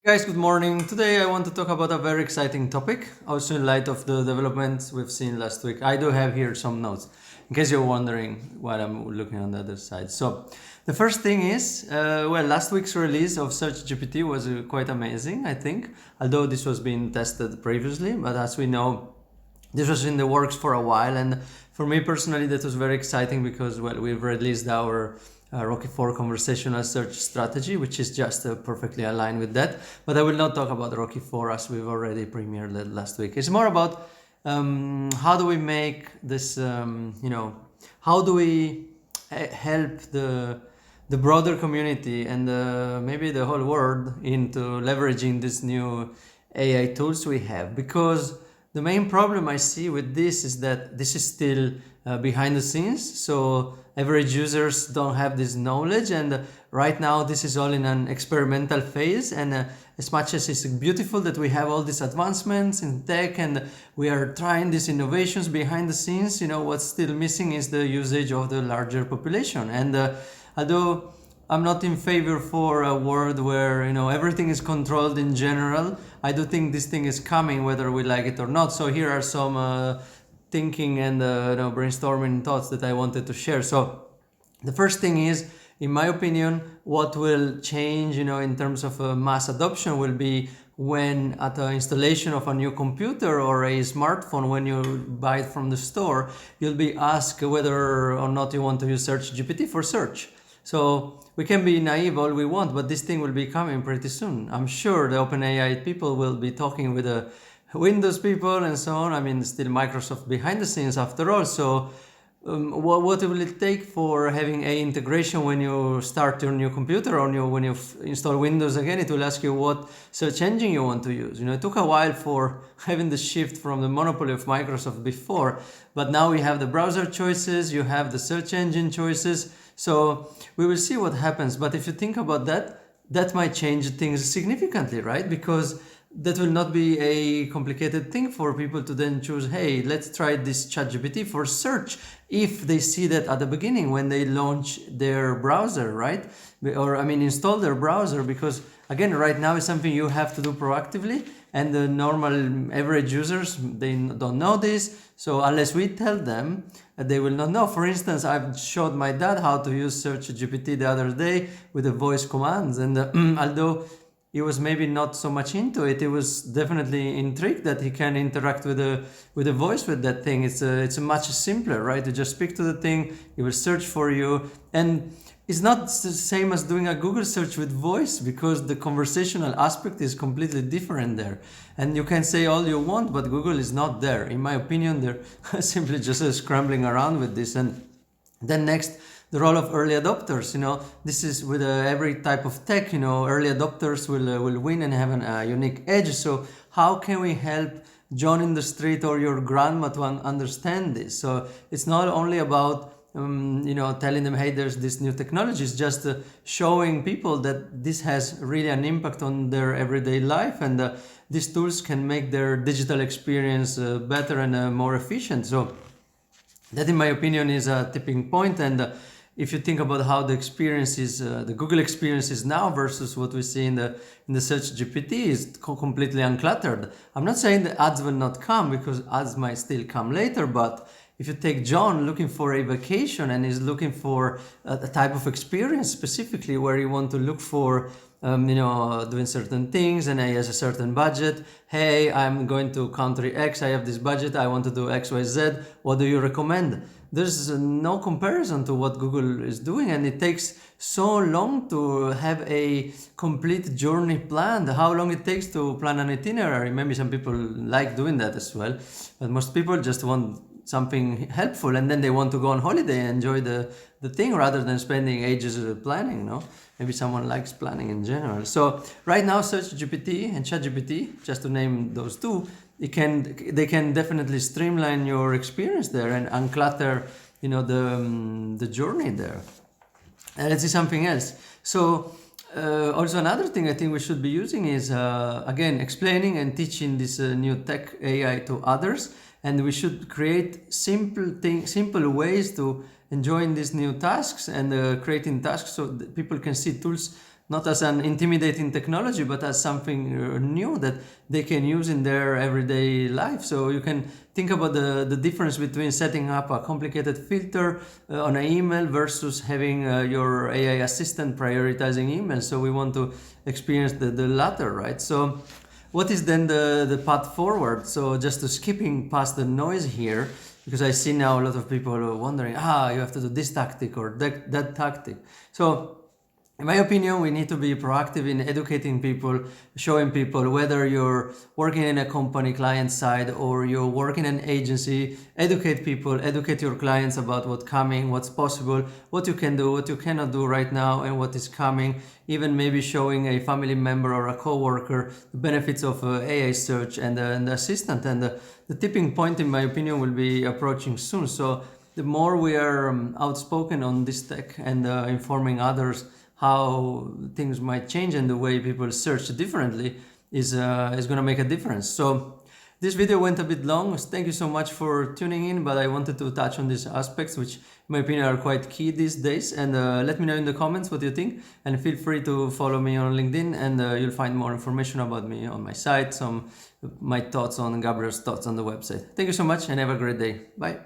Guys, good morning. Today I want to talk about a very exciting topic, also in light of the developments we've seen last week. I do have here some notes, in case you're wondering what I'm looking on the other side. So, the first thing is, last week's release of Search GPT was quite amazing, I think, although this was being tested previously, but as we know, this was in the works for a while, and for me personally that was very exciting because we've released our Rocky 4 conversational search strategy, which is just perfectly aligned with that. But I will not talk about Rocky 4 as we've already premiered it last week. It's more about how do we make this, how do we help the broader community and maybe the whole world into leveraging these new AI tools we have, because the main problem I see with this is that this is still behind the scenes. So average users don't have this knowledge, and right now this is all in an experimental phase. And as much as it's beautiful that we have all these advancements in tech and we are trying these innovations behind the scenes, what's still missing is the usage of the larger population. And although I'm not in favor for a world where everything is controlled in general, I do think this thing is coming whether we like it or not. So here are some thinking and brainstorming thoughts that I wanted to share. So the first thing is, in my opinion, what will change in terms of mass adoption will be when at the installation of a new computer or a smartphone, when you buy it from the store, you'll be asked whether or not you want to use Search GPT for search. So we can be naive all we want, but this thing will be coming pretty soon. I'm sure the OpenAI people will be talking with the Windows people and so on. I mean, still Microsoft behind the scenes after all. So what will it take for having a integration when you start your new computer or when you install Windows again? It will ask you what search engine you want to use. It took a while for having the shift from the monopoly of Microsoft before, but now we have the browser choices, you have the search engine choices. So we will see what happens. But if you think about that, that might change things significantly, right? Because that will not be a complicated thing for people to then choose, hey, let's try this ChatGPT for search, if they see that at the beginning when they launch their browser, right? Or install their browser, because again, right now is something you have to do proactively, and the normal average users, they don't know this. So unless we tell them, they will not know. For instance, I've showed my dad how to use Search GPT the other day with the voice commands, and although he was maybe not so much into it, he was definitely intrigued that he can interact with a voice with that thing. It's a much simpler, right? You just speak to the thing, it will search for you, and it's not the same as doing a Google search with voice, because the conversational aspect is completely different there. And you can say all you want, but Google is not there. In my opinion, they're simply just scrambling around with this. And then next, the role of early adopters. This is with every type of tech. Early adopters will win and have a unique edge. So how can we help John in the street or your grandma to understand this? So it's not only about telling them, hey, there's this new technology. It's just showing people that this has really an impact on their everyday life, and these tools can make their digital experience better and more efficient. So that, in my opinion, is a tipping point. And if you think about how the experience is, the Google experience is now versus what we see in the Search GPT, is completely uncluttered. I'm not saying the ads will not come, because ads might still come later, but if you take John looking for a vacation and is looking for a type of experience specifically where you want to look for doing certain things, and he has a certain budget. Hey, I'm going to country X, I have this budget, I want to do X, Y, Z. What do you recommend? There's no comparison to what Google is doing, and it takes so long to have a complete journey planned. How long it takes to plan an itinerary. Maybe some people like doing that as well, but most people just want something helpful, and then they want to go on holiday and enjoy the thing rather than spending ages planning. Maybe someone likes planning in general. So right now, Search GPT and ChatGPT, just to name those two, they can definitely streamline your experience there and unclutter the journey there. And let's see something else. So also another thing I think we should be using is again explaining and teaching this new tech AI to others, and we should create simple ways to enjoying these new tasks and creating tasks so that people can see tools not as an intimidating technology, but as something new that they can use in their everyday life. So you can think about the difference between setting up a complicated filter on an email versus having your AI assistant prioritizing emails. So we want to experience the latter, right? So what is then the path forward? So just to skipping past the noise here, because I see now a lot of people wondering, you have to do this tactic or that tactic. So in my opinion, we need to be proactive in educating people, showing people, whether you're working in a company client side or you're working in an agency, educate people, educate your clients about what's coming, what's possible, what you can do, what you cannot do right now, and what is coming. Even maybe showing a family member or a coworker the benefits of AI search and the assistant. And the tipping point, in my opinion, will be approaching soon. So the more we are outspoken on this tech and informing others how things might change and the way people search differently is going to make a difference. So this video went a bit long. Thank you so much for tuning in, but I wanted to touch on these aspects, which in my opinion are quite key these days. And let me know in the comments what you think, and feel free to follow me on LinkedIn, and you'll find more information about me on my site, some my thoughts on Gabriel's thoughts on the website. Thank you so much and have a great day. Bye.